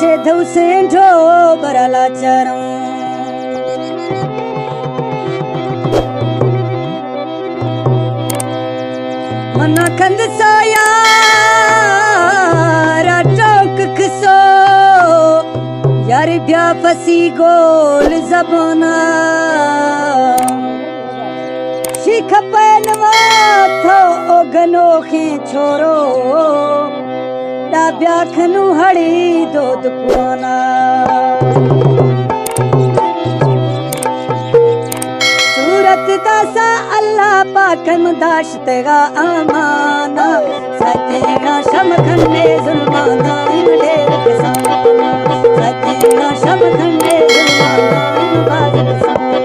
शे धौसेंठो बरला चरम मना कंद सोया राटोक खसो यार ब्या फसी गोल जबाना शिख पैनवा थो ओगनो खे छोरो डाब्या खनु हड़ी दूध पुराना सूरत दासा अल्लाह पाकम दाश्तगा आमाना सजना शम खंडे जुल्माना ढेर किसाना सजना शम खंडे जुल्माना बाज किसाना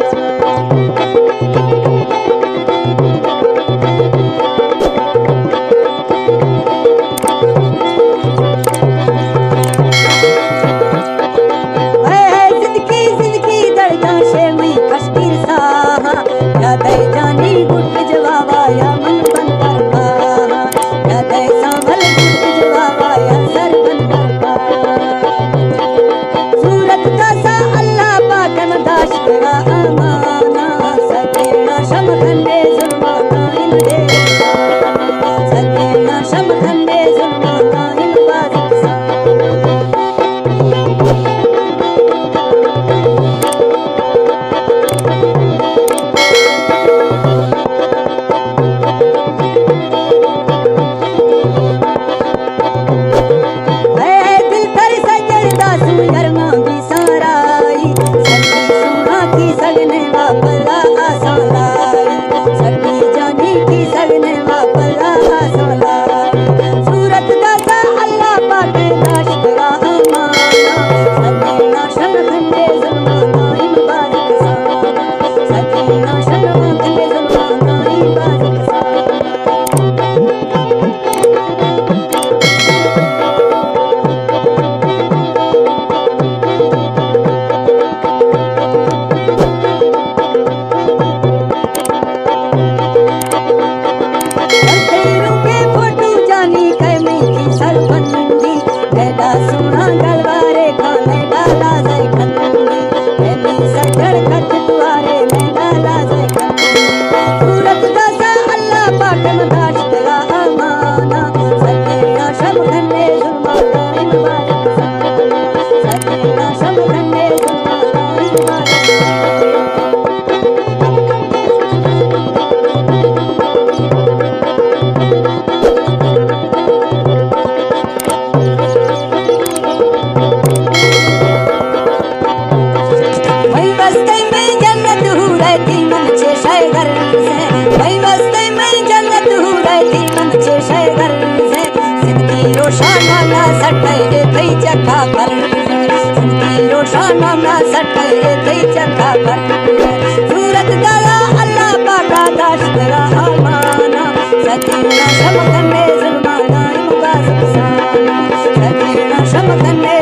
सूरत दादा अल्लाह पाका दाश्तगा आमाना सजना शम खंडे जुल्माना बाज किसाना सजना शम खंडे